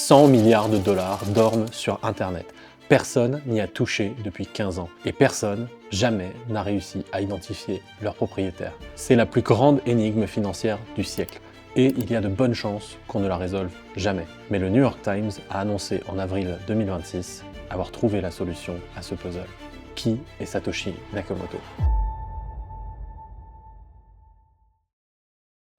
100 milliards de dollars dorment sur Internet. Personne n'y a touché depuis 15 ans. Et personne, jamais, n'a réussi à identifier leur propriétaire. C'est la plus grande énigme financière du siècle. Et il y a de bonnes chances qu'on ne la résolve jamais. Mais le New York Times a annoncé en avril 2026 avoir trouvé la solution à ce puzzle. Qui est Satoshi Nakamoto?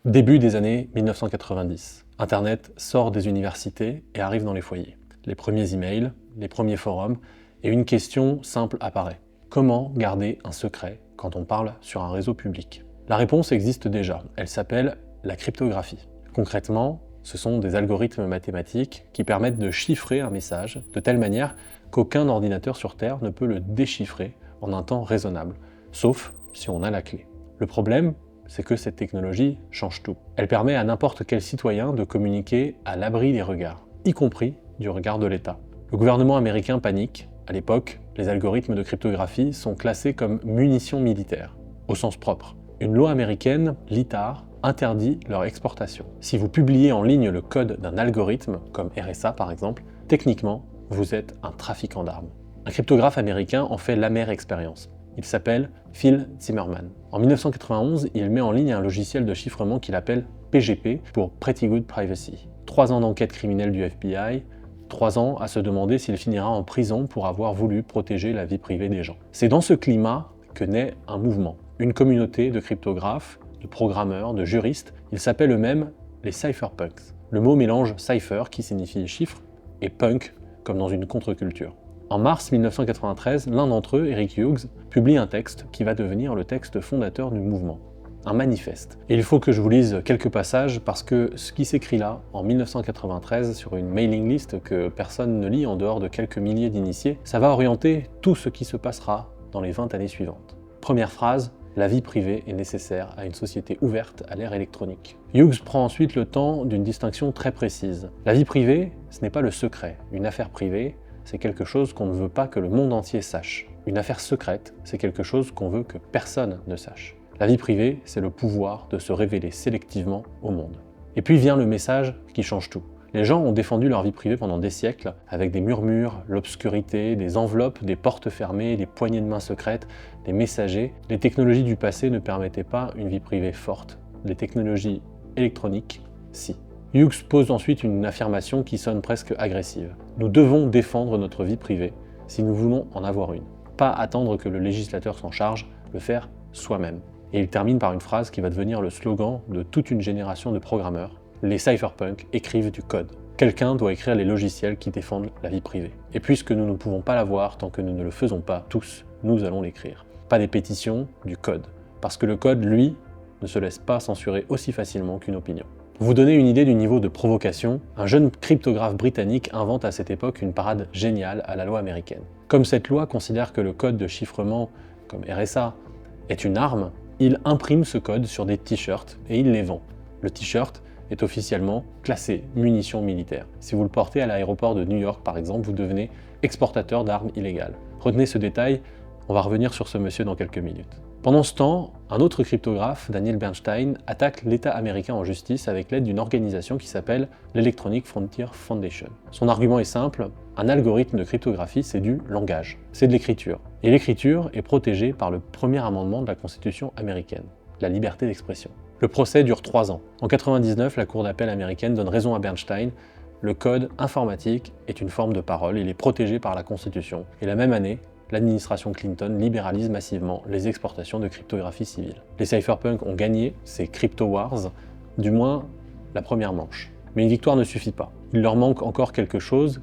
Début des années 1990. Internet sort des universités et arrive dans les foyers. Les premiers emails, les premiers forums, et une question simple apparaît. Comment garder un secret quand on parle sur un réseau public? La réponse existe déjà, elle s'appelle la cryptographie. Concrètement, ce sont des algorithmes mathématiques qui permettent de chiffrer un message de telle manière qu'aucun ordinateur sur Terre ne peut le déchiffrer en un temps raisonnable, sauf si on a la clé. Le problème, c'est que cette technologie change tout. Elle permet à n'importe quel citoyen de communiquer à l'abri des regards, y compris du regard de l'État. Le gouvernement américain panique. À l'époque, les algorithmes de cryptographie sont classés comme munitions militaires, au sens propre. Une loi américaine, l'ITAR, interdit leur exportation. Si vous publiez en ligne le code d'un algorithme, comme RSA par exemple, techniquement, vous êtes un trafiquant d'armes. Un cryptographe américain en fait l'amère expérience. Il s'appelle Phil Zimmermann. En 1991, il met en ligne un logiciel de chiffrement qu'il appelle PGP pour Pretty Good Privacy. 3 ans d'enquête criminelle du FBI, 3 ans à se demander s'il finira en prison pour avoir voulu protéger la vie privée des gens. C'est dans ce climat que naît un mouvement, une communauté de cryptographes, de programmeurs, de juristes. Ils s'appellent eux-mêmes les cypherpunks. Le mot mélange cypher, qui signifie chiffre, et punk, comme dans une contre-culture. En mars 1993, l'un d'entre eux, Eric Hughes, publie un texte qui va devenir le texte fondateur du mouvement, un manifeste. Et il faut que je vous lise quelques passages parce que ce qui s'écrit là, en 1993, sur une mailing list que personne ne lit en dehors de quelques milliers d'initiés, ça va orienter tout ce qui se passera dans les 20 années suivantes. Première phrase, la vie privée est nécessaire à une société ouverte à l'ère électronique. Hughes prend ensuite le temps d'une distinction très précise. La vie privée, ce n'est pas le secret. Une affaire privée, c'est quelque chose qu'on ne veut pas que le monde entier sache. Une affaire secrète, c'est quelque chose qu'on veut que personne ne sache. La vie privée, c'est le pouvoir de se révéler sélectivement au monde. Et puis vient le message qui change tout. Les gens ont défendu leur vie privée pendant des siècles, avec des murmures, l'obscurité, des enveloppes, des portes fermées, des poignées de main secrètes, des messagers. Les technologies du passé ne permettaient pas une vie privée forte. Les technologies électroniques, si. Hughes pose ensuite une affirmation qui sonne presque agressive. Nous devons défendre notre vie privée si nous voulons en avoir une. Pas attendre que le législateur s'en charge, le faire soi-même. Et il termine par une phrase qui va devenir le slogan de toute une génération de programmeurs. Les cypherpunks écrivent du code. Quelqu'un doit écrire les logiciels qui défendent la vie privée. Et puisque nous ne pouvons pas l'avoir tant que nous ne le faisons pas tous, nous allons l'écrire. Pas des pétitions, du code. Parce que le code, lui, ne se laisse pas censurer aussi facilement qu'une opinion. Pour vous donner une idée du niveau de provocation, un jeune cryptographe britannique invente à cette époque une parade géniale à la loi américaine. Comme cette loi considère que le code de chiffrement, comme RSA, est une arme, il imprime ce code sur des t-shirts et il les vend. Le t-shirt est officiellement classé munitions militaires. Si vous le portez à l'aéroport de New York par exemple, vous devenez exportateur d'armes illégales. Retenez ce détail, on va revenir sur ce monsieur dans quelques minutes. Pendant ce temps, un autre cryptographe, Daniel Bernstein, attaque l'État américain en justice avec l'aide d'une organisation qui s'appelle l'Electronic Frontier Foundation. Son argument est simple, un algorithme de cryptographie, c'est du langage, c'est de l'écriture. Et l'écriture est protégée par le premier amendement de la Constitution américaine, la liberté d'expression. Le procès dure 3 ans. En 1999, la Cour d'appel américaine donne raison à Bernstein. Le code informatique est une forme de parole, il est protégé par la Constitution. Et la même année, l'administration Clinton libéralise massivement les exportations de cryptographie civile. Les cypherpunks ont gagné ces crypto wars, du moins la première manche. Mais une victoire ne suffit pas. Il leur manque encore quelque chose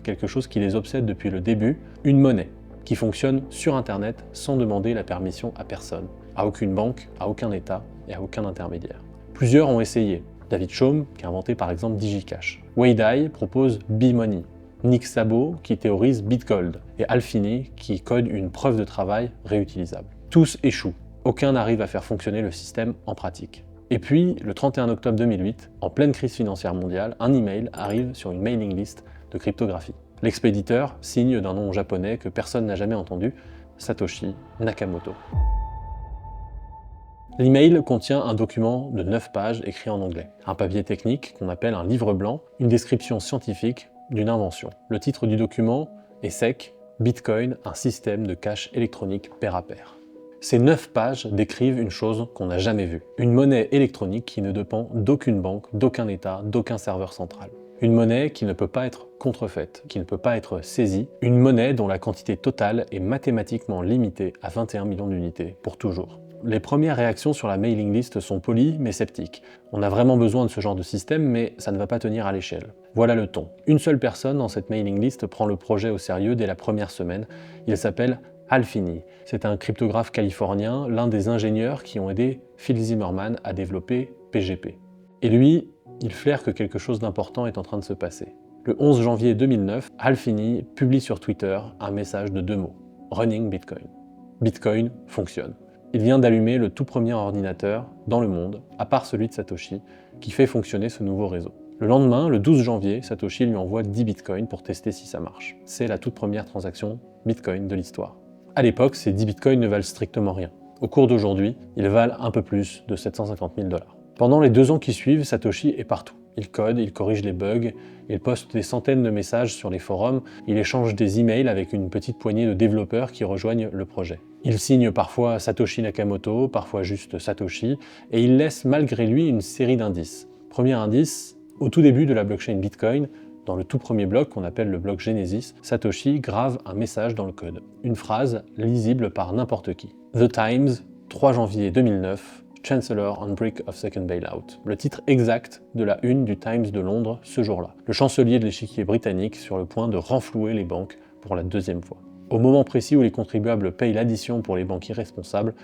qui les obsède depuis le début, une monnaie qui fonctionne sur Internet sans demander la permission à personne, à aucune banque, à aucun État et à aucun intermédiaire. Plusieurs ont essayé. David Chaum, qui a inventé par exemple DigiCash. Wei Dai propose B-Money. Nick Szabo qui théorise Bitgold et Hal Finney qui code une preuve de travail réutilisable. Tous échouent, aucun n'arrive à faire fonctionner le système en pratique. Et puis, le 31 octobre 2008, en pleine crise financière mondiale, un email arrive sur une mailing list de cryptographie. L'expéditeur signe d'un nom japonais que personne n'a jamais entendu, Satoshi Nakamoto. L'email contient un document de 9 pages écrit en anglais, un papier technique qu'on appelle un livre blanc, une description scientifique d'une invention. Le titre du document est sec, Bitcoin, un système de cash électronique pair à pair. Ces 9 pages décrivent une chose qu'on n'a jamais vue. Une monnaie électronique qui ne dépend d'aucune banque, d'aucun État, d'aucun serveur central. Une monnaie qui ne peut pas être contrefaite, qui ne peut pas être saisie. Une monnaie dont la quantité totale est mathématiquement limitée à 21 millions d'unités, pour toujours. Les premières réactions sur la mailing list sont polies mais sceptiques. On a vraiment besoin de ce genre de système, mais ça ne va pas tenir à l'échelle. Voilà le ton. Une seule personne dans cette mailing list prend le projet au sérieux dès la première semaine. Il s'appelle Hal Finney. C'est un cryptographe californien, l'un des ingénieurs qui ont aidé Phil Zimmermann à développer PGP. Et lui, il flaire que quelque chose d'important est en train de se passer. Le 11 janvier 2009, Hal Finney publie sur Twitter un message de 2 mots. Running Bitcoin. Bitcoin fonctionne. Il vient d'allumer le tout premier ordinateur dans le monde, à part celui de Satoshi, qui fait fonctionner ce nouveau réseau. Le lendemain, le 12 janvier, Satoshi lui envoie 10 bitcoins pour tester si ça marche. C'est la toute première transaction Bitcoin de l'histoire. À l'époque, ces 10 bitcoins ne valent strictement rien. Au cours d'aujourd'hui, ils valent un peu plus de 750 000 $. Pendant les 2 ans qui suivent, Satoshi est partout. Il code, il corrige les bugs, il poste des centaines de messages sur les forums, il échange des emails avec une petite poignée de développeurs qui rejoignent le projet. Il signe parfois Satoshi Nakamoto, parfois juste Satoshi, et il laisse malgré lui une série d'indices. Premier indice, au tout début de la blockchain Bitcoin, dans le tout premier bloc qu'on appelle le bloc Genesis, Satoshi grave un message dans le code. Une phrase lisible par n'importe qui. The Times, 3 janvier 2009, Chancellor on brink of second bailout. Le titre exact de la une du Times de Londres ce jour-là. Le chancelier de l'échiquier britannique sur le point de renflouer les banques pour la 2e fois. Au moment précis où les contribuables payent l'addition pour les banques irresponsables,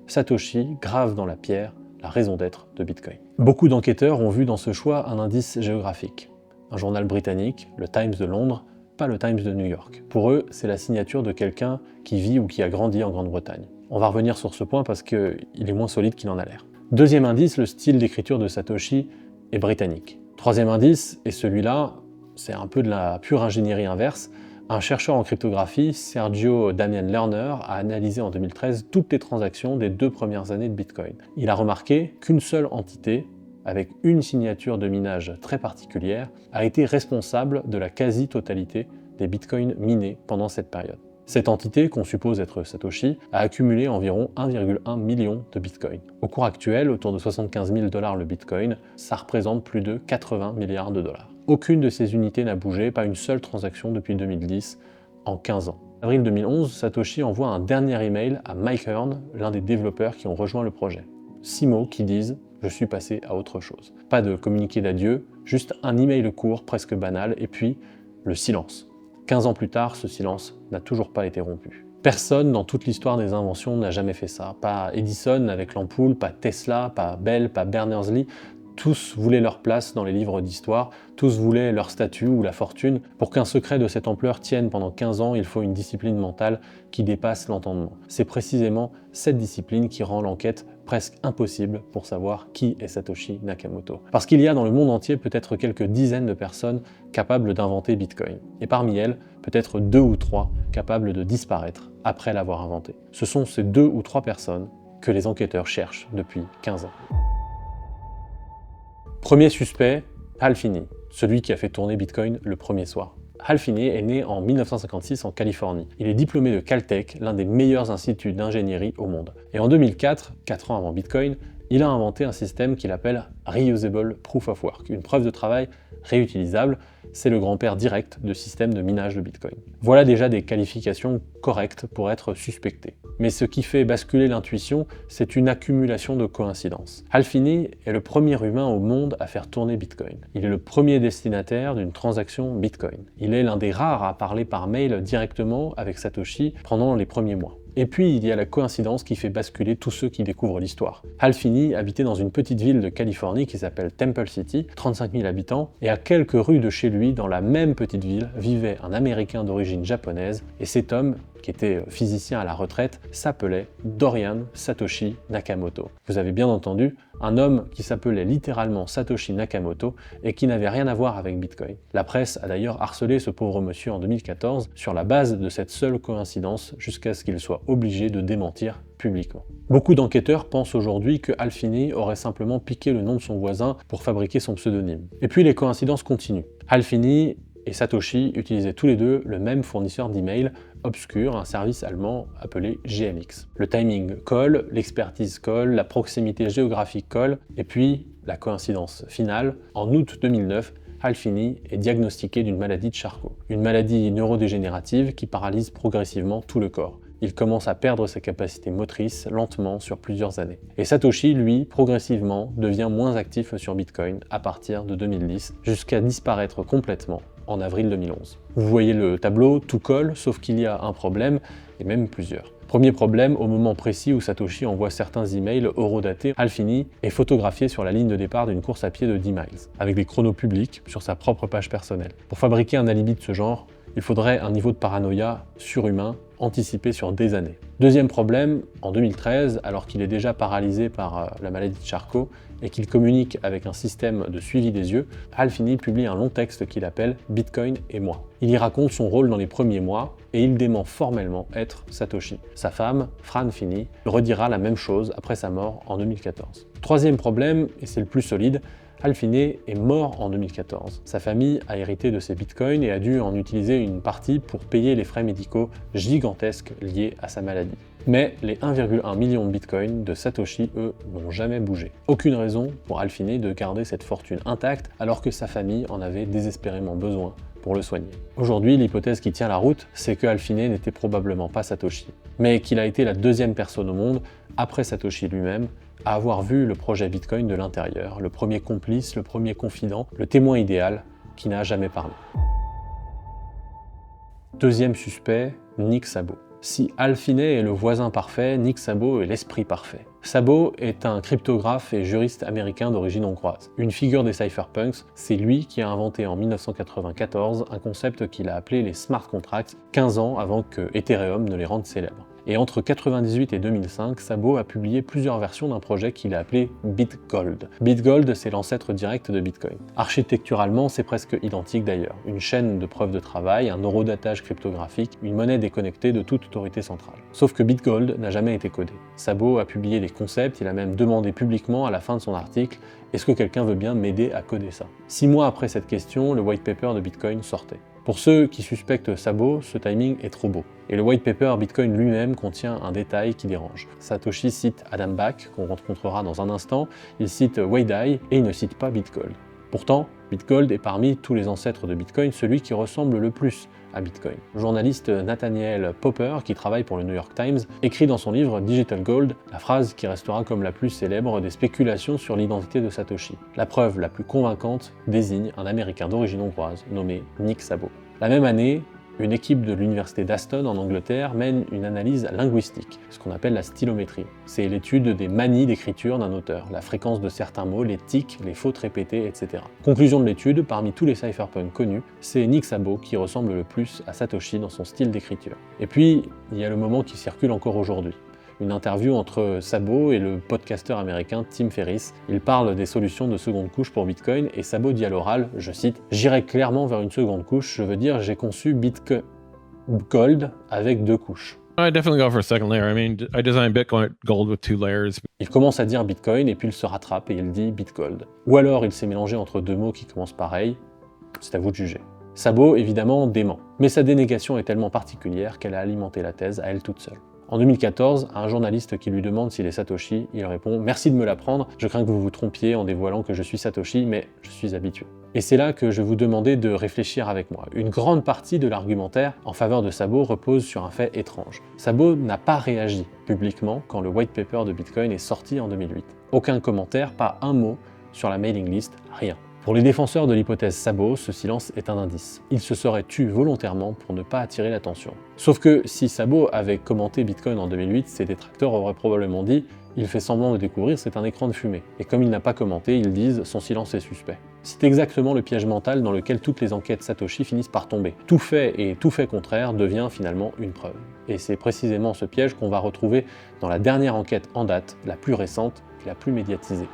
Satoshi grave dans la pierre la raison d'être de Bitcoin. Beaucoup d'enquêteurs ont vu dans ce choix un indice géographique. Un journal britannique, le Times de Londres, pas le Times de New York. Pour eux, c'est la signature de quelqu'un qui vit ou qui a grandi en Grande-Bretagne. On va revenir sur ce point parce qu'il est moins solide qu'il en a l'air. Deuxième indice, le style d'écriture de Satoshi est britannique. Troisième indice, et celui-là, c'est un peu de la pure ingénierie inverse, un chercheur en cryptographie, Sergio Damian Lerner, a analysé en 2013 toutes les transactions des 2 premières années de Bitcoin. Il a remarqué qu'une seule entité, avec une signature de minage très particulière, a été responsable de la quasi-totalité des bitcoins minés pendant cette période. Cette entité, qu'on suppose être Satoshi, a accumulé environ 1,1 million de bitcoins. Au cours actuel, autour de 75 000 $ le bitcoin, ça représente plus de 80 milliards de dollars. Aucune de ces unités n'a bougé, pas une seule transaction depuis 2010, en 15 ans. En avril 2011, Satoshi envoie un dernier email à Mike Hearn, l'un des développeurs qui ont rejoint le projet. 6 mots qui disent « Je suis passé à autre chose ». Pas de communiqué d'adieu, juste un email court, presque banal, et puis le silence. 15 ans plus tard, ce silence n'a toujours pas été rompu. Personne dans toute l'histoire des inventions n'a jamais fait ça. Pas Edison avec l'ampoule, pas Tesla, pas Bell, pas Berners-Lee. Tous voulaient leur place dans les livres d'histoire, tous voulaient leur statut ou la fortune. Pour qu'un secret de cette ampleur tienne pendant 15 ans, il faut une discipline mentale qui dépasse l'entendement. C'est précisément cette discipline qui rend l'enquête presque impossible pour savoir qui est Satoshi Nakamoto. Parce qu'il y a dans le monde entier peut-être quelques dizaines de personnes capables d'inventer Bitcoin. Et parmi elles, peut-être 2 ou 3 capables de disparaître après l'avoir inventé. Ce sont ces 2 ou 3 personnes que les enquêteurs cherchent depuis 15 ans. Premier suspect, Hal Finney, celui qui a fait tourner Bitcoin le premier soir. Hal Finney est né en 1956 en Californie. Il est diplômé de Caltech, l'un des meilleurs instituts d'ingénierie au monde. Et en 2004, 4 ans avant Bitcoin, il a inventé un système qu'il appelle Reusable Proof of Work, une preuve de travail réutilisable. C'est le grand-père direct de système de minage de Bitcoin. Voilà déjà des qualifications correctes pour être suspecté. Mais ce qui fait basculer l'intuition, c'est une accumulation de coïncidences. Hal Finney est le premier humain au monde à faire tourner Bitcoin. Il est le premier destinataire d'une transaction Bitcoin. Il est l'un des rares à parler par mail directement avec Satoshi pendant les premiers mois. Et puis, il y a la coïncidence qui fait basculer tous ceux qui découvrent l'histoire. Hal Finney habitait dans une petite ville de Californie qui s'appelle Temple City, 35 000 habitants, et à quelques rues de chez lui, dans la même petite ville, vivait un Américain d'origine japonaise, et cet homme, qui était physicien à la retraite, s'appelait Dorian Satoshi Nakamoto. Vous avez bien entendu, un homme qui s'appelait littéralement Satoshi Nakamoto et qui n'avait rien à voir avec Bitcoin. La presse a d'ailleurs harcelé ce pauvre monsieur en 2014 sur la base de cette seule coïncidence jusqu'à ce qu'il soit obligé de démentir publiquement. Beaucoup d'enquêteurs pensent aujourd'hui que Hal Finney aurait simplement piqué le nom de son voisin pour fabriquer son pseudonyme. Et puis les coïncidences continuent. Hal Finney et Satoshi utilisaient tous les deux le même fournisseur d'email obscur, un service allemand appelé GMX. Le timing colle, l'expertise colle, la proximité géographique colle, et puis la coïncidence finale, en août 2009, Hal Finney est diagnostiqué d'une maladie de Charcot, une maladie neurodégénérative qui paralyse progressivement tout le corps. Il commence à perdre ses capacités motrices lentement sur plusieurs années. Et Satoshi, lui, progressivement, devient moins actif sur Bitcoin à partir de 2010, jusqu'à disparaître complètement en avril 2011. Vous voyez le tableau, tout colle, sauf qu'il y a un problème, et même plusieurs. Premier problème, au moment précis où Satoshi envoie certains emails horodatés, Hal Finney est photographié sur la ligne de départ d'une course à pied de 10 miles, avec des chronos publics sur sa propre page personnelle. Pour fabriquer un alibi de ce genre, il faudrait un niveau de paranoïa surhumain, anticipé sur des années. Deuxième problème, en 2013, alors qu'il est déjà paralysé par la maladie de Charcot et qu'il communique avec un système de suivi des yeux, Hal Finney publie un long texte qu'il appelle « Bitcoin et moi ». Il y raconte son rôle dans les premiers mois et il dément formellement être Satoshi. Sa femme, Fran Finney, redira la même chose après sa mort en 2014. Troisième problème, et c'est le plus solide, Hal Finney est mort en 2014. Sa famille a hérité de ses bitcoins et a dû en utiliser une partie pour payer les frais médicaux gigantesques liés à sa maladie. Mais les 1,1 million de bitcoins de Satoshi, eux, n'ont jamais bougé. Aucune raison pour Hal Finney de garder cette fortune intacte alors que sa famille en avait désespérément besoin pour le soigner. Aujourd'hui, l'hypothèse qui tient la route, c'est que Hal Finney n'était probablement pas Satoshi, mais qu'il a été la deuxième personne au monde, après Satoshi lui-même, à avoir vu le projet Bitcoin de l'intérieur, le premier complice, le premier confident, le témoin idéal qui n'a jamais parlé. Deuxième suspect, Nick Szabo. Si Hal Finney est le voisin parfait, Nick Szabo est l'esprit parfait. Szabo est un cryptographe et juriste américain d'origine hongroise. Une figure des cypherpunks, c'est lui qui a inventé en 1994 un concept qu'il a appelé les smart contracts, 15 ans avant que Ethereum ne les rende célèbres. Et entre 1998 et 2005, Szabo a publié plusieurs versions d'un projet qu'il a appelé BitGold. BitGold, c'est l'ancêtre direct de Bitcoin. Architecturalement, c'est presque identique d'ailleurs. Une chaîne de preuves de travail, un horodatage cryptographique, une monnaie déconnectée de toute autorité centrale. Sauf que BitGold n'a jamais été codé. Szabo a publié des concepts, il a même demandé publiquement à la fin de son article « Est-ce que quelqu'un veut bien m'aider à coder ça ?» 6 mois après cette question, le white paper de Bitcoin sortait. Pour ceux qui suspectent Szabo, ce timing est trop beau. Et le white paper Bitcoin lui-même contient un détail qui dérange. Satoshi cite Adam Back, qu'on rencontrera dans un instant, il cite Wei Dai et il ne cite pas BitGold. Pourtant, BitGold est parmi tous les ancêtres de Bitcoin celui qui ressemble le plus à Bitcoin. Le journaliste Nathaniel Popper, qui travaille pour le New York Times, écrit dans son livre Digital Gold la phrase qui restera comme la plus célèbre des spéculations sur l'identité de Satoshi. La preuve la plus convaincante désigne un Américain d'origine hongroise nommé Nick Szabo. La même année, une équipe de l'université d'Aston en Angleterre mène une analyse linguistique, ce qu'on appelle la stylométrie. C'est l'étude des manies d'écriture d'un auteur, la fréquence de certains mots, les tics, les fautes répétées, etc. Conclusion de l'étude, parmi tous les cypherpunks connus, c'est Nick Szabo qui ressemble le plus à Satoshi dans son style d'écriture. Et puis, il y a le moment qui circule encore aujourd'hui. Une interview entre Szabo et le podcasteur américain Tim Ferriss. Il parle des solutions de seconde couche pour Bitcoin et Szabo dit à l'oral, je cite, « J'irai clairement vers une seconde couche, je veux dire j'ai conçu BitGold avec 2 couches. » I definitely go for a second layer. I mean, I designed Bitcoin gold with 2 layers. Il commence à dire Bitcoin et puis il se rattrape et il dit BitGold. Ou alors il s'est mélangé entre 2 mots qui commencent pareil, c'est à vous de juger. Szabo, évidemment, dément. Mais sa dénégation est tellement particulière qu'elle a alimenté la thèse à elle toute seule. En 2014, à un journaliste qui lui demande s'il est Satoshi, il répond « Merci de me l'apprendre, je crains que vous vous trompiez en dévoilant que je suis Satoshi, mais je suis habitué. » Et c'est là que je vous demandais de réfléchir avec moi. Une grande partie de l'argumentaire en faveur de Szabo repose sur un fait étrange. Szabo n'a pas réagi publiquement quand le white paper de Bitcoin est sorti en 2008. Aucun commentaire, pas un mot sur la mailing list, rien. Pour les défenseurs de l'hypothèse Szabo, ce silence est un indice. Il se serait tu volontairement pour ne pas attirer l'attention. Sauf que si Szabo avait commenté Bitcoin en 2008, ses détracteurs auraient probablement dit « Il fait semblant de découvrir, c'est un écran de fumée ». Et comme il n'a pas commenté, ils disent « Son silence est suspect ». C'est exactement le piège mental dans lequel toutes les enquêtes Satoshi finissent par tomber. Tout fait et tout fait contraire devient finalement une preuve. Et c'est précisément ce piège qu'on va retrouver dans la dernière enquête en date, la plus récente et la plus médiatisée.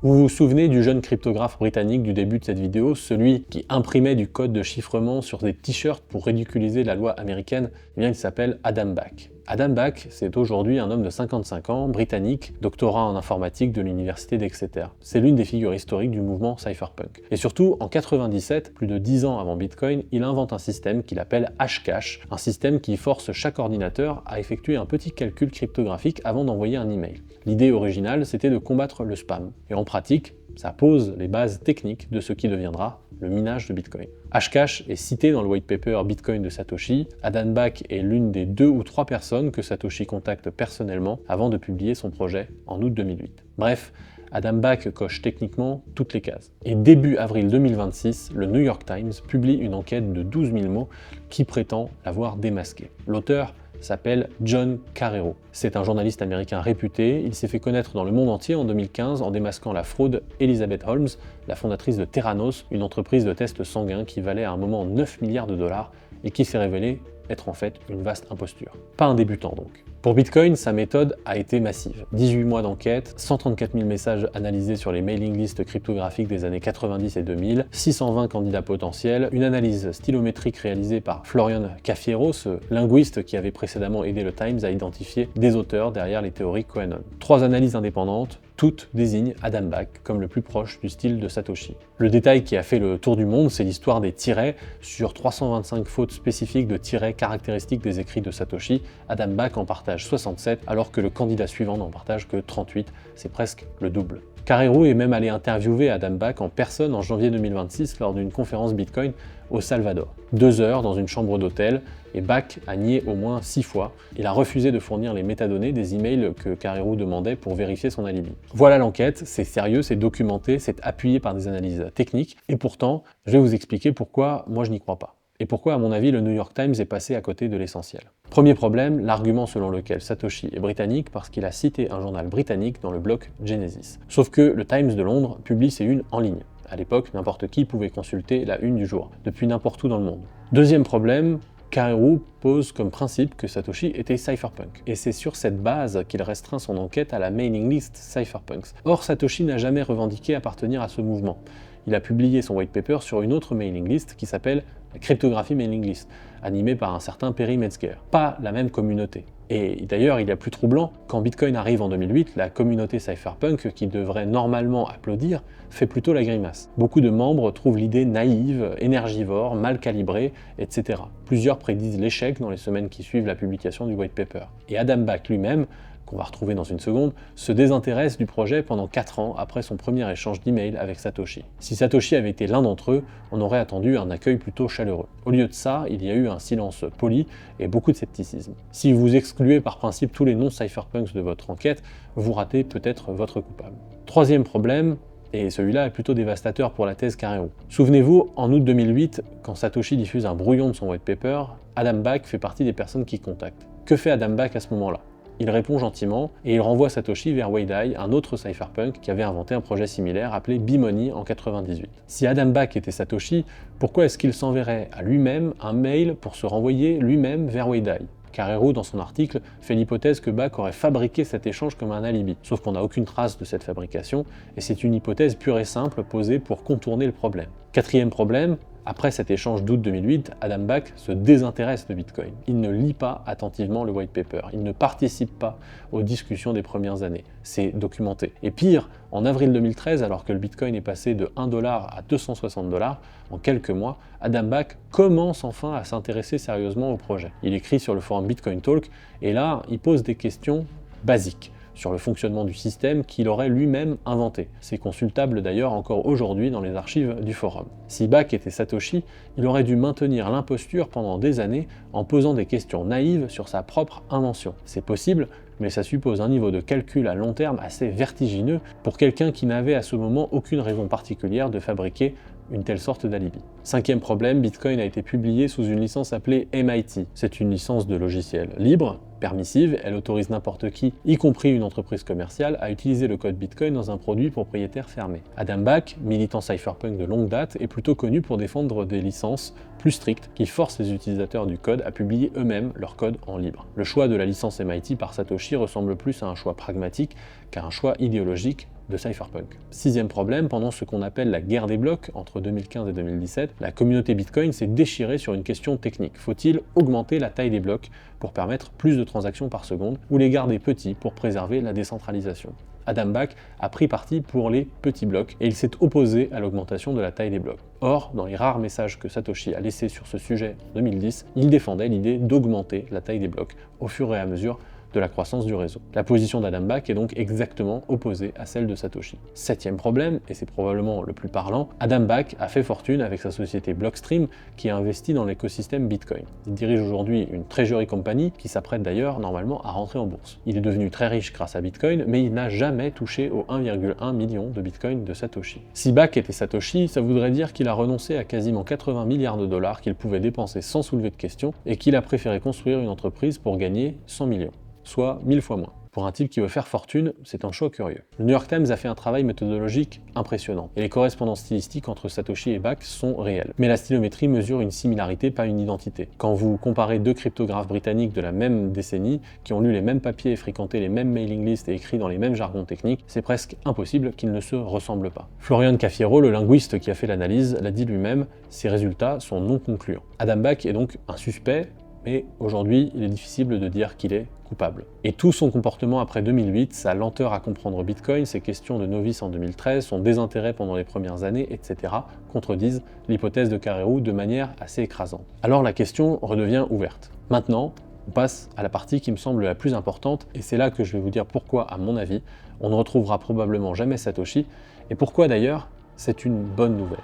Vous vous souvenez du jeune cryptographe britannique du début de cette vidéo, celui qui imprimait du code de chiffrement sur des t-shirts pour ridiculiser la loi américaine? Eh bien, il s'appelle Adam Back. Adam Back, c'est aujourd'hui un homme de 55 ans, britannique, doctorat en informatique de l'université d'Exeter. C'est l'une des figures historiques du mouvement cypherpunk. Et surtout, en 97, plus de 10 ans avant Bitcoin, il invente un système qu'il appelle Hashcash, un système qui force chaque ordinateur à effectuer un petit calcul cryptographique avant d'envoyer un email. L'idée originale, c'était de combattre le spam. Et en pratique, ça pose les bases techniques de ce qui deviendra le minage de Bitcoin. Hashcash est cité dans le white paper Bitcoin de Satoshi. Adam Back est l'une des 2 ou 3 personnes que Satoshi contacte personnellement avant de publier son projet en août 2008. Bref, Adam Back coche techniquement toutes les cases. Et début avril 2026, le New York Times publie une enquête de 12 000 mots qui prétend l'avoir démasqué. L'auteur s'appelle John Carreiro. C'est un journaliste américain réputé, il s'est fait connaître dans le monde entier en 2015 en démasquant la fraude Elizabeth Holmes, la fondatrice de Theranos, une entreprise de tests sanguins qui valait à un moment 9 milliards de dollars et qui s'est révélée être en fait une vaste imposture. Pas un débutant donc. Pour Bitcoin, sa méthode a été massive. 18 mois d'enquête, 134 000 messages analysés sur les mailing lists cryptographiques des années 90 et 2000, 620 candidats potentiels, une analyse stylométrique réalisée par Florian Cafiero, ce linguiste qui avait précédemment aidé le Times à identifier des auteurs derrière les théories QAnon. 3 analyses indépendantes, toutes désignent Adam Back comme le plus proche du style de Satoshi. Le détail qui a fait le tour du monde, c'est l'histoire des tirets. Sur 325 fautes spécifiques de tirets caractéristiques des écrits de Satoshi, Adam Back en partage 67, alors que le candidat suivant n'en partage que 38, c'est presque le double. Carreiro est même allé interviewer Adam Back en personne en janvier 2026 lors d'une conférence Bitcoin au Salvador. 2 heures dans une chambre d'hôtel, et Back a nié au moins 6 fois. Il a refusé de fournir les métadonnées des emails que Carreiro demandait pour vérifier son alibi. Voilà l'enquête, c'est sérieux, c'est documenté, c'est appuyé par des analyses techniques, et pourtant, je vais vous expliquer pourquoi moi je n'y crois pas. Et pourquoi, à mon avis, le New York Times est passé à côté de l'essentiel. Premier problème, l'argument selon lequel Satoshi est britannique parce qu'il a cité un journal britannique dans le bloc Genesis. Sauf que le Times de Londres publie ses unes en ligne. À l'époque, n'importe qui pouvait consulter la une du jour, depuis n'importe où dans le monde. Deuxième problème, Carreiro pose comme principe que Satoshi était cypherpunk. Et c'est sur cette base qu'il restreint son enquête à la mailing list cypherpunks. Or, Satoshi n'a jamais revendiqué appartenir à ce mouvement. Il a publié son white paper sur une autre mailing list qui s'appelle la Cryptographie Mailing List, animée par un certain Perry Metzger. Pas la même communauté. Et d'ailleurs, il y a plus troublant, quand Bitcoin arrive en 2008, la communauté cypherpunk, qui devrait normalement applaudir, fait plutôt la grimace. Beaucoup de membres trouvent l'idée naïve, énergivore, mal calibrée, etc. Plusieurs prédisent l'échec dans les semaines qui suivent la publication du white paper. Et Adam Back lui-même, qu'on va retrouver dans une seconde, se désintéresse du projet pendant 4 ans après son premier échange d'email avec Satoshi. Si Satoshi avait été l'un d'entre eux, on aurait attendu un accueil plutôt chaleureux. Au lieu de ça, il y a eu un silence poli et beaucoup de scepticisme. Si vous excluez par principe tous les non-cypherpunks de votre enquête, vous ratez peut-être votre coupable. Troisième problème, et celui-là est plutôt dévastateur pour la thèse Carreiro. Souvenez-vous, en août 2008, quand Satoshi diffuse un brouillon de son white paper, Adam Back fait partie des personnes qui contactent. Que fait Adam Back à ce moment-là ? Il répond gentiment et il renvoie Satoshi vers Weidai, un autre cypherpunk qui avait inventé un projet similaire appelé B-Money en 98. Si Adam Back était Satoshi, pourquoi est-ce qu'il s'enverrait à lui-même un mail pour se renvoyer lui-même vers Weidai ? Carreiro, dans son article, fait l'hypothèse que Back aurait fabriqué cet échange comme un alibi. Sauf qu'on n'a aucune trace de cette fabrication, et c'est une hypothèse pure et simple posée pour contourner le problème. Quatrième problème, après cet échange d'août 2008, Adam Back se désintéresse de Bitcoin. Il ne lit pas attentivement le white paper, il ne participe pas aux discussions des premières années. C'est documenté. Et pire, en avril 2013, alors que le Bitcoin est passé de 1$ à 260 $, en quelques mois, Adam Back commence enfin à s'intéresser sérieusement au projet. Il écrit sur le forum Bitcoin Talk, et là, il pose des questions basiques sur le fonctionnement du système qu'il aurait lui-même inventé. C'est consultable d'ailleurs encore aujourd'hui dans les archives du forum. Si Back était Satoshi, il aurait dû maintenir l'imposture pendant des années en posant des questions naïves sur sa propre invention. C'est possible, mais ça suppose un niveau de calcul à long terme assez vertigineux pour quelqu'un qui n'avait à ce moment aucune raison particulière de fabriquer une telle sorte d'alibi. Cinquième problème, Bitcoin a été publié sous une licence appelée MIT. C'est une licence de logiciel libre, permissive, elle autorise n'importe qui, y compris une entreprise commerciale, à utiliser le code Bitcoin dans un produit propriétaire fermé. Adam Back, militant cypherpunk de longue date, est plutôt connu pour défendre des licences plus strictes qui forcent les utilisateurs du code à publier eux-mêmes leur code en libre. Le choix de la licence MIT par Satoshi ressemble plus à un choix pragmatique qu'à un choix idéologique de cypherpunk. Sixième problème, pendant ce qu'on appelle la guerre des blocs entre 2015 et 2017, la communauté Bitcoin s'est déchirée sur une question technique. Faut-il augmenter la taille des blocs pour permettre plus de transactions par seconde ou les garder petits pour préserver la décentralisation? Adam Back a pris parti pour les petits blocs et il s'est opposé à l'augmentation de la taille des blocs. Or, dans les rares messages que Satoshi a laissés sur ce sujet en 2010, il défendait l'idée d'augmenter la taille des blocs au fur et à mesure de la croissance du réseau. La position d'Adam Back est donc exactement opposée à celle de Satoshi. Septième problème, et c'est probablement le plus parlant, Adam Back a fait fortune avec sa société Blockstream qui a investi dans l'écosystème Bitcoin. Il dirige aujourd'hui une treasury company qui s'apprête d'ailleurs normalement à rentrer en bourse. Il est devenu très riche grâce à Bitcoin, mais il n'a jamais touché aux 1,1 million de Bitcoin de Satoshi. Si Back était Satoshi, ça voudrait dire qu'il a renoncé à quasiment 80 milliards de dollars qu'il pouvait dépenser sans soulever de questions et qu'il a préféré construire une entreprise pour gagner 100 millions. Soit 1000 fois moins. Pour un type qui veut faire fortune, c'est un choix curieux. Le New York Times a fait un travail méthodologique impressionnant, et les correspondances stylistiques entre Satoshi et Back sont réelles. Mais la stylométrie mesure une similarité, pas une identité. Quand vous comparez deux cryptographes britanniques de la même décennie, qui ont lu les mêmes papiers, fréquenté les mêmes mailing lists et écrit dans les mêmes jargons techniques, c'est presque impossible qu'ils ne se ressemblent pas. Florian Cafiero, le linguiste qui a fait l'analyse, l'a dit lui-même, ces résultats sont non concluants. Adam Back est donc un suspect, mais aujourd'hui, il est difficile de dire qu'il est coupable. Et tout son comportement après 2008, sa lenteur à comprendre Bitcoin, ses questions de novice en 2013, son désintérêt pendant les premières années, etc., contredisent l'hypothèse de Carreyrou de manière assez écrasante. Alors la question redevient ouverte. Maintenant, on passe à la partie qui me semble la plus importante, et c'est là que je vais vous dire pourquoi, à mon avis, on ne retrouvera probablement jamais Satoshi, et pourquoi d'ailleurs, c'est une bonne nouvelle.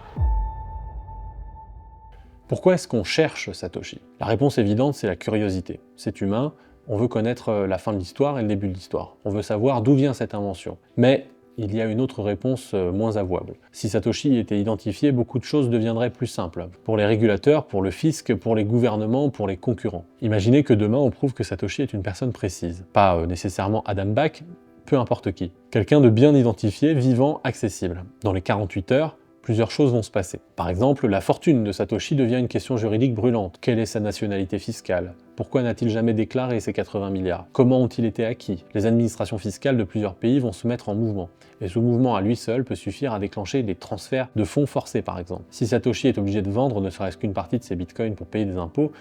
Pourquoi est-ce qu'on cherche Satoshi? La réponse évidente, c'est la curiosité. C'est humain, on veut connaître la fin de l'histoire et le début de l'histoire. On veut savoir d'où vient cette invention. Mais il y a une autre réponse moins avouable. Si Satoshi était identifié, beaucoup de choses deviendraient plus simples. Pour les régulateurs, pour le fisc, pour les gouvernements, pour les concurrents. Imaginez que demain on prouve que Satoshi est une personne précise. Pas nécessairement Adam Back, peu importe qui. Quelqu'un de bien identifié, vivant, accessible. Dans les 48 heures, plusieurs choses vont se passer. Par exemple, la fortune de Satoshi devient une question juridique brûlante. Quelle est sa nationalité fiscale? Pourquoi n'a-t-il jamais déclaré ses 80 milliards? Comment ont-ils été acquis? Les administrations fiscales de plusieurs pays vont se mettre en mouvement. Et ce mouvement à lui seul peut suffire à déclencher des transferts de fonds forcés par exemple. Si Satoshi est obligé de vendre ne serait-ce qu'une partie de ses bitcoins pour payer des impôts,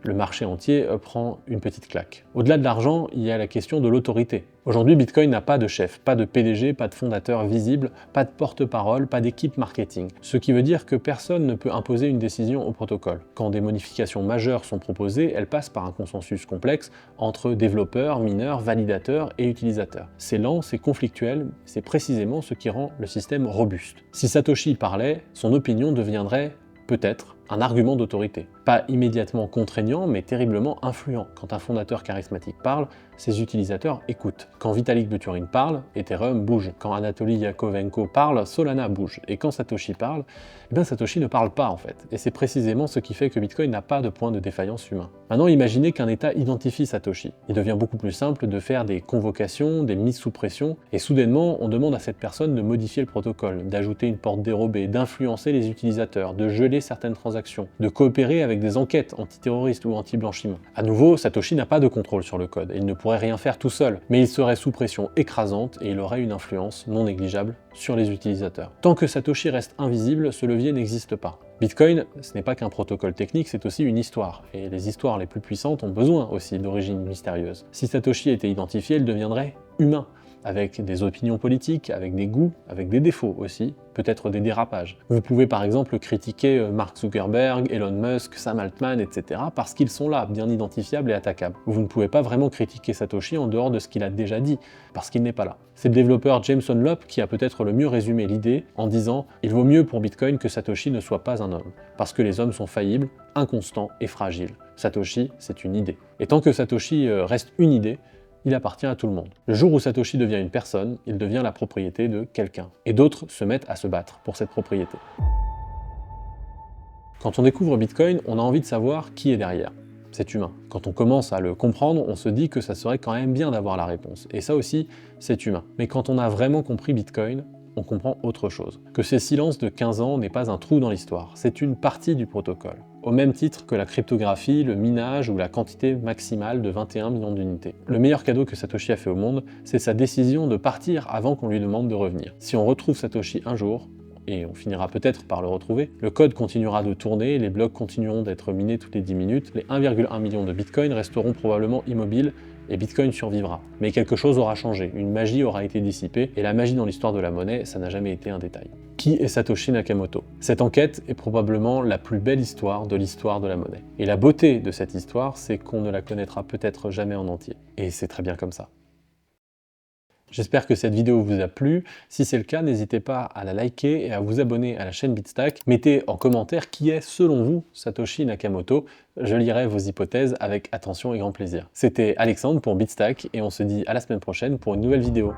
le marché entier prend une petite claque. Au-delà de l'argent, il y a la question de l'autorité. Aujourd'hui, Bitcoin n'a pas de chef, pas de PDG, pas de fondateur visible, pas de porte-parole, pas d'équipe marketing. Ce qui veut dire que personne ne peut imposer une décision au protocole. Quand des modifications majeures sont proposées, elles passent par un consensus complexe entre développeurs, mineurs, validateurs et utilisateurs. C'est lent, c'est conflictuel, c'est précisément ce qui rend le système robuste. Si Satoshi parlait, son opinion deviendrait peut-être un argument d'autorité. Pas immédiatement contraignant, mais terriblement influent. Quand un fondateur charismatique parle, ses utilisateurs écoutent. Quand Vitalik Buterin parle, Ethereum bouge. Quand Anatoly Yakovenko parle, Solana bouge. Et quand Satoshi parle, eh bien Satoshi ne parle pas en fait. Et c'est précisément ce qui fait que Bitcoin n'a pas de point de défaillance humain. Maintenant, imaginez qu'un État identifie Satoshi. Il devient beaucoup plus simple de faire des convocations, des mises sous pression, et soudainement, on demande à cette personne de modifier le protocole, d'ajouter une porte dérobée, d'influencer les utilisateurs, de geler certaines transactions, de coopérer avec des enquêtes antiterroristes ou anti-blanchiment. À nouveau, Satoshi n'a pas de contrôle sur le code, et il ne pourrait rien faire tout seul, mais il serait sous pression écrasante et il aurait une influence non négligeable sur les utilisateurs. Tant que Satoshi reste invisible, ce levier n'existe pas. Bitcoin, ce n'est pas qu'un protocole technique, c'est aussi une histoire, et les histoires les plus puissantes ont besoin aussi d'origine mystérieuse. Si Satoshi était identifié, il deviendrait humain, avec des opinions politiques, avec des goûts, avec des défauts aussi, peut-être des dérapages. Vous pouvez par exemple critiquer Mark Zuckerberg, Elon Musk, Sam Altman, etc. parce qu'ils sont là, bien identifiables et attaquables. Vous ne pouvez pas vraiment critiquer Satoshi en dehors de ce qu'il a déjà dit, parce qu'il n'est pas là. C'est le développeur Jameson Lopp qui a peut-être le mieux résumé l'idée en disant « Il vaut mieux pour Bitcoin que Satoshi ne soit pas un homme, parce que les hommes sont faillibles, inconstants et fragiles. Satoshi, c'est une idée. Et tant que Satoshi reste une idée, il appartient à tout le monde. Le jour où Satoshi devient une personne, il devient la propriété de quelqu'un. Et d'autres se mettent à se battre pour cette propriété. Quand on découvre Bitcoin, on a envie de savoir qui est derrière. C'est humain. Quand on commence à le comprendre, on se dit que ça serait quand même bien d'avoir la réponse. Et ça aussi, c'est humain. Mais quand on a vraiment compris Bitcoin, on comprend autre chose. Que ces silences de 15 ans n'est pas un trou dans l'histoire, c'est une partie du protocole. au même titre que la cryptographie, le minage ou la quantité maximale de 21 millions d'unités. Le meilleur cadeau que Satoshi a fait au monde, c'est sa décision de partir avant qu'on lui demande de revenir. Si on retrouve Satoshi un jour, et on finira peut-être par le retrouver, le code continuera de tourner, les blocs continueront d'être minés toutes les 10 minutes, les 1,1 million de bitcoins resteront probablement immobiles et Bitcoin survivra. Mais quelque chose aura changé, une magie aura été dissipée, et la magie dans l'histoire de la monnaie, ça n'a jamais été un détail. Qui est Satoshi Nakamoto? Cette enquête est probablement la plus belle histoire de la monnaie. Et la beauté de cette histoire, c'est qu'on ne la connaîtra peut-être jamais en entier. Et c'est très bien comme ça. J'espère que cette vidéo vous a plu. Si c'est le cas, n'hésitez pas à la liker et à vous abonner à la chaîne Bitstack. Mettez en commentaire qui est, selon vous, Satoshi Nakamoto. Je lirai vos hypothèses avec attention et grand plaisir. C'était Alexandre pour Bitstack et on se dit à la semaine prochaine pour une nouvelle vidéo.